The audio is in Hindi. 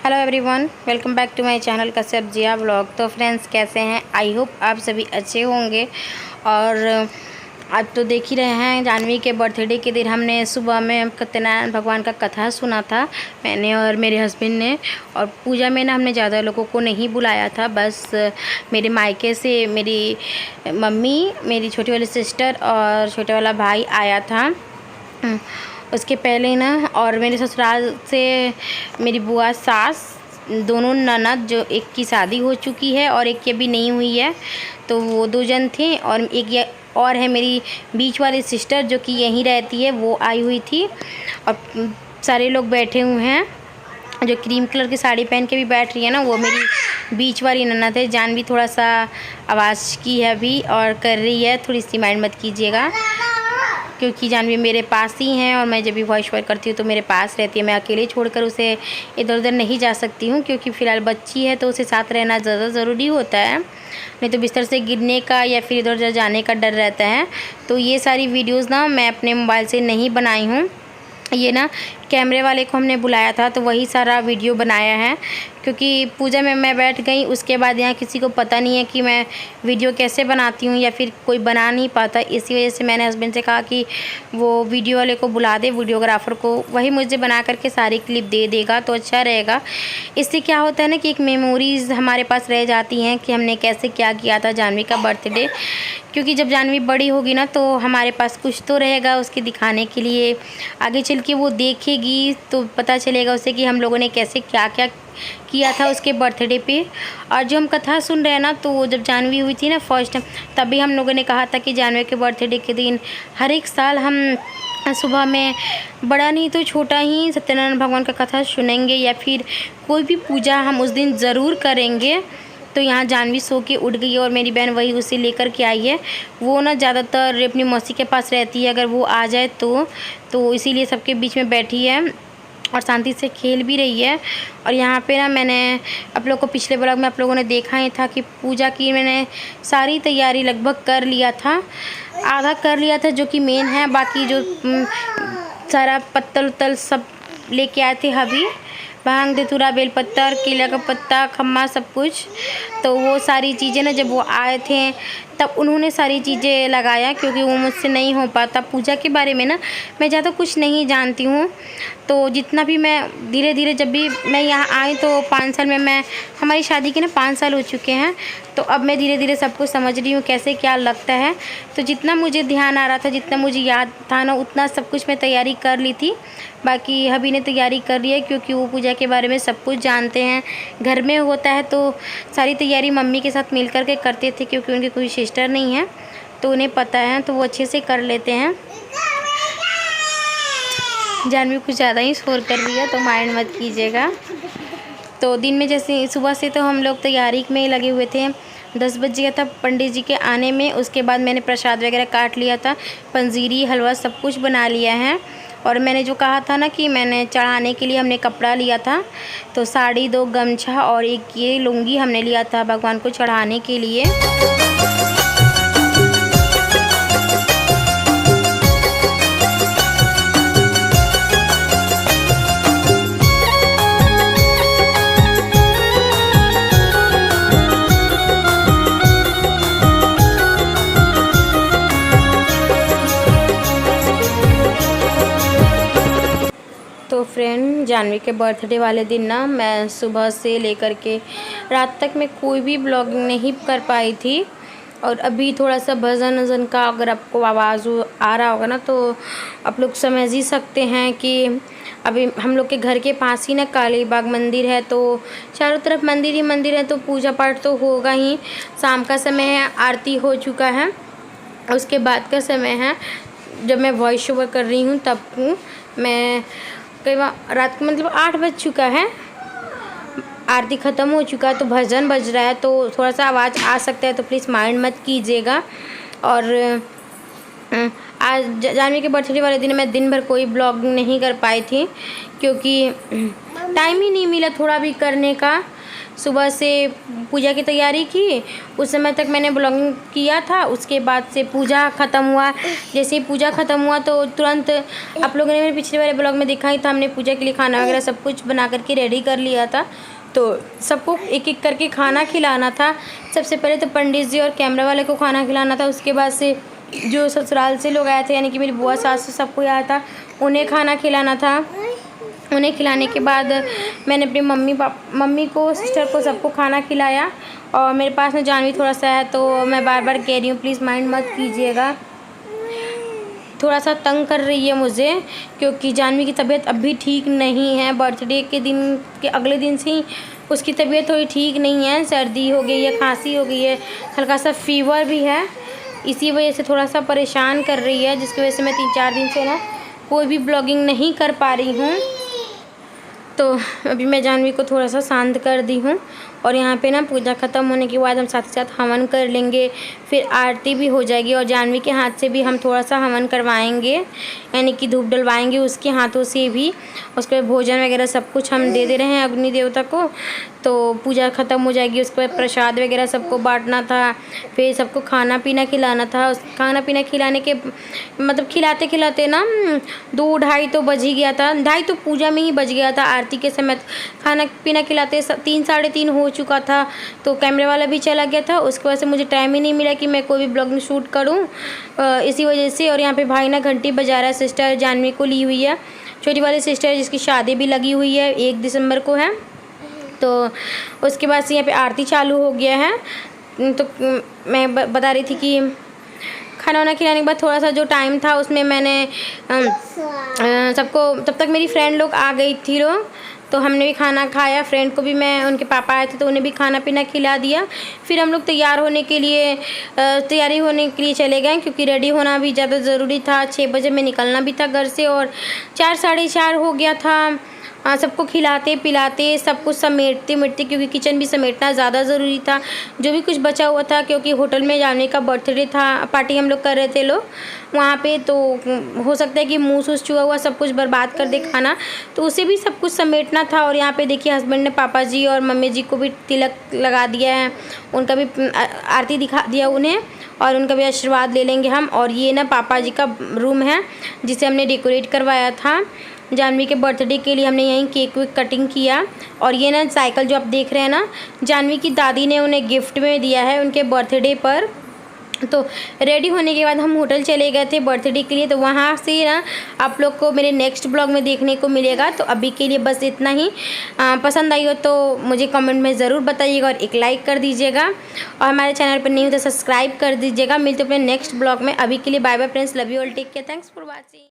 Hello everyone, welcome back to my channel Kashyap Jiya vlog. तो फ्रेंड्स, कैसे हैं? आई होप आप सभी अच्छे होंगे। और आज तो देख ही रहे हैं, जानवी के बर्थडे के दिन हमने सुबह में सत्यनारायण भगवान का कथा सुना था, मैंने और मेरे हस्बैंड ने। और पूजा में ना हमने ज़्यादा लोगों को नहीं बुलाया था, बस मेरे मायके से मेरी मम्मी, मेरी छोटी वाली सिस्टर और छोटा वाला भाई आया था। उसके पहले ना और मेरे ससुराल से मेरी बुआ, सास, दोनों ननद, जो एक की शादी हो चुकी है और एक की अभी नहीं हुई है, तो वो 2 जन थे। और एक ये और है मेरी बीच वाली सिस्टर जो कि यहीं रहती है, वो आई हुई थी। और सारे लोग बैठे हुए हैं। जो क्रीम कलर की साड़ी पहन के भी बैठ रही है ना, वो मेरी बीच वाली ननद है। जानवी थोड़ा सा आवाज़ की है अभी और कर रही है, थोड़ी सी माइंड मत कीजिएगा, क्योंकि जानवी मेरे पास ही हैं और मैं जब भी वॉइस ओवर करती हूँ तो मेरे पास रहती है। मैं अकेले छोड़कर उसे इधर उधर नहीं जा सकती हूँ, क्योंकि फ़िलहाल बच्ची है तो उसे साथ रहना ज़्यादा ज़रूरी होता है, नहीं तो बिस्तर से गिरने का या फिर इधर उधर जाने का डर रहता है। तो ये सारी वीडियोज़ ना मैं अपने मोबाइल से नहीं बनाई हूँ, ये ना कैमरे वाले को हमने बुलाया था तो वही सारा वीडियो बनाया है। क्योंकि पूजा में मैं बैठ गई, उसके बाद यहाँ किसी को पता नहीं है कि मैं वीडियो कैसे बनाती हूँ या फिर कोई बना नहीं पाता। इसी वजह से मैंने हस्बैंड से कहा कि वो वीडियो वाले को बुला दे, वीडियोग्राफर को, वही मुझे बना करके सारी क्लिप दे देगा तो अच्छा रहेगा। इससे क्या होता है ना कि एक मेमोरीज़ हमारे पास रह जाती हैं कि हमने कैसे क्या किया था जानवी का बर्थडे। क्योंकि जब जानवी बड़ी होगी ना तो हमारे पास कुछ तो रहेगा उसके दिखाने के लिए, आगे चल के वो देखेगी तो पता चलेगा उसे कि हम लोगों ने कैसे क्या क्या किया था उसके बर्थडे पे। और जो हम कथा सुन रहे हैं ना, तो जब जानवी हुई थी ना फर्स्ट टाइम, तभी हम लोगों ने कहा था कि जानवी के बर्थडे के दिन हर एक साल हम सुबह में बड़ा नहीं तो छोटा ही सत्यनारायण भगवान का कथा सुनेंगे या फिर कोई भी पूजा हम उस दिन ज़रूर करेंगे। तो यहाँ जानवी सो के उठ गई और मेरी बहन वही उसे लेकर के आई है। वो ना ज़्यादातर अपनी मौसी के पास रहती है, अगर वो आ जाए तो इसीलिए सबके बीच में बैठी है और शांति से खेल भी रही है। और यहाँ पे ना मैंने आप लोग को पिछले ब्लॉग में आप लोगों ने देखा ही था कि पूजा की मैंने सारी तैयारी लगभग कर लिया था, आधा कर लिया था जो कि मेन है। बाकी जो सारा पत्तल उत्तल सब लेके आए थे हबी, भांग, धतूरा, बेलपत्तर, केला का पत्ता, खम्मा, सब कुछ। तो वो सारी चीज़ें ना जब वो आए थे तब उन्होंने सारी चीज़ें लगाया, क्योंकि वो मुझसे नहीं हो पाता। पूजा के बारे में ना मैं ज़्यादा कुछ नहीं जानती हूँ, तो जितना भी मैं धीरे धीरे, जब भी मैं यहाँ आई तो 5 साल में, मैं हमारी शादी के ना 5 साल हो चुके हैं, तो अब मैं धीरे धीरे सब कुछ समझ रही हूँ कैसे क्या लगता है। तो जितना मुझे ध्यान आ रहा था, जितना मुझे याद था ना, उतना सब कुछ मैं तैयारी कर ली थी। बाकी हबी ने तैयारी कर रही है, क्योंकि वो पूजा के बारे में सब कुछ जानते हैं। घर में होता है तो सारी तैयारी मम्मी के साथ मिल कर के करते थे, क्योंकि उनकी कोई सिस्टर नहीं है तो उन्हें पता है, तो वो अच्छे से कर लेते हैं। जानवी कुछ ज़्यादा ही शोर कर रही है तो माइंड मत कीजिएगा। तो दिन में जैसे सुबह से तो हम लोग तैयारी में ही लगे हुए थे, 10 बज गया था पंडित जी के आने में। उसके बाद मैंने प्रसाद वगैरह काट लिया था, पंजीरी, हलवा सब कुछ बना लिया है। और मैंने जो कहा था ना कि मैंने चढ़ाने के लिए हमने कपड़ा लिया था, तो साड़ी, 2 गमछा और एक ये लुंगी हमने लिया था भगवान को चढ़ाने के लिए। तो फ्रेंड, जानवी के बर्थडे वाले दिन ना मैं सुबह से लेकर के रात तक मैं कोई भी ब्लॉगिंग नहीं कर पाई थी। और अभी थोड़ा सा भजन वजन का अगर आपको आवाज़ आ रहा होगा ना, तो आप लोग समझ ही सकते हैं कि अभी हम लोग के घर के पास ही ना काली बाग मंदिर है, तो चारों तरफ मंदिर ही मंदिर है, तो पूजा पाठ तो होगा ही। शाम का समय है, आरती हो चुका है, उसके बाद का समय है जब मैं वॉइस ओवर कर रही हूँ, तब मैं कई बार रात को मतलब 8 बज चुका है, आरती ख़त्म हो चुका है, तो भजन बज रहा है, तो थोड़ा सा आवाज़ आ सकता है, तो प्लीज़ माइंड मत कीजिएगा। और आज जानवी के बर्थडे वाले दिन मैं दिन भर कोई ब्लॉग नहीं कर पाई थी क्योंकि टाइम ही नहीं मिला थोड़ा भी करने का। सुबह से पूजा की तैयारी की, उस समय तक मैंने ब्लॉगिंग किया था। उसके बाद से पूजा ख़त्म हुआ, जैसे ही पूजा ख़त्म हुआ तो तुरंत आप लोगों ने मेरे पिछले वाले ब्लॉग में देखा ही था, हमने पूजा के लिए खाना वगैरह सब कुछ बना करके रेडी कर लिया था। तो सबको एक एक करके खाना खिलाना था। सबसे पहले तो पंडित जी और कैमरा वाले को खाना खिलाना था। उसके बाद से जो ससुराल से लोग आए थे, यानी कि मेरी बुआ सास सबको आया था, उन्हें खाना खिलाना था। उन्हें खिलाने के बाद मैंने अपनी मम्मी को, सिस्टर को, सबको खाना खिलाया। और मेरे पास में जानवी थोड़ा सा है तो मैं बार बार कह रही हूँ प्लीज़ माइंड मत कीजिएगा। थोड़ा सा तंग कर रही है मुझे क्योंकि जानवी की तबीयत अभी ठीक नहीं है। बर्थडे के दिन के अगले दिन से ही उसकी तबीयत थोड़ी ठीक नहीं है, सर्दी हो गई है, खांसी हो गई है, हल्का सा फीवर भी है। इसी वजह से थोड़ा सा परेशान कर रही है, जिसकी वजह से मैं 3-4 दिन से ना कोई भी ब्लॉगिंग नहीं कर पा रही हूँ। तो अभी मैं जानवी को थोड़ा सा शांत कर दी हूँ। और यहाँ पे ना पूजा ख़त्म होने के बाद हम साथ ही साथ हवन कर लेंगे, फिर आरती भी हो जाएगी और जानवी के हाथ से भी हम थोड़ा सा हवन करवाएंगे, यानी कि धूप डलवाएंगे उसके हाथों से भी। उसके बाद भोजन वगैरह सब कुछ हम दे रहे हैं अग्नि देवता को। तो पूजा ख़त्म हो जाएगी, उसके बाद प्रसाद वगैरह सबको बांटना था, फिर सबको खाना पीना खिलाना था। खाना पीना खिलाने के मतलब खिलाते खिलाते ना 2-2:30 तो बज ही गया था, 2:30 तो पूजा में ही बज गया था। आरती के समय खाना पीना खिलाते 3-3:30 हो चुका था। तो कैमरे वाला भी चला गया था, उसकी वजह से मुझे टाइम ही नहीं मिला कि मैं कोई भी ब्लॉगिंग शूट करूं, इसी वजह से। और यहाँ पे भाई ना घंटी बजा रहा है, सिस्टर जानवी को ली हुई है, छोटी वाली सिस्टर जिसकी शादी भी लगी हुई है, 1 दिसंबर को है। तो उसके बाद से यहाँ पे आरती चालू हो गया है। तो मैं बता रही थी कि खाना वाना खिलाने के बाद थोड़ा सा जो टाइम था उसमें मैंने सबको, तब तक मेरी फ्रेंड लोग आ गई थी तो हमने भी खाना खाया। फ्रेंड को भी मैं, उनके पापा आए थे तो उन्हें भी खाना पीना खिला दिया। फिर हम लोग तैयारी होने के लिए चले गए क्योंकि रेडी होना भी ज़्यादा ज़रूरी था। 6 बजे में निकलना भी था घर से और 4-4:30 हो गया था। सबको खिलाते पिलाते सब कुछ समेटते क्योंकि किचन भी समेटना ज़्यादा ज़रूरी था, जो भी कुछ बचा हुआ था। क्योंकि होटल में जाने का बर्थडे था, पार्टी हम लोग कर रहे थे लोग वहाँ पे, तो हो सकता है कि मुँह चुआ हुआ सब कुछ बर्बाद कर दे खाना, तो उसे भी सब कुछ समेटना था। और यहाँ पे देखिए हस्बैंड ने पापा जी और मम्मी जी को भी तिलक लगा दिया है, उनका भी आरती दिखा दिया उन्हें और उनका भी आशीर्वाद ले लेंगे हम। और ये ना पापा जी का रूम है जिसे हमने डेकोरेट करवाया था जानवी के बर्थडे के लिए। हमने यहीं केक वेक कटिंग किया। और ये ना साइकिल जो आप देख रहे हैं ना, जानवी की दादी ने उन्हें गिफ्ट में दिया है उनके बर्थडे पर। तो रेडी होने के बाद हम होटल चले गए थे बर्थडे के लिए, तो वहाँ से ना आप लोग को मेरे नेक्स्ट ब्लॉग में देखने को मिलेगा। तो अभी के लिए बस इतना ही। पसंद आई हो तो मुझे कमेंट में ज़रूर बताइएगा और एक लाइक कर दीजिएगा और हमारे चैनल पर नहीं हो तो सब्सक्राइब कर दीजिएगा। मिलते अपने नेक्स्ट ब्लॉग में। अभी के लिए bye bye friends, love you all, take care, thanks for watching.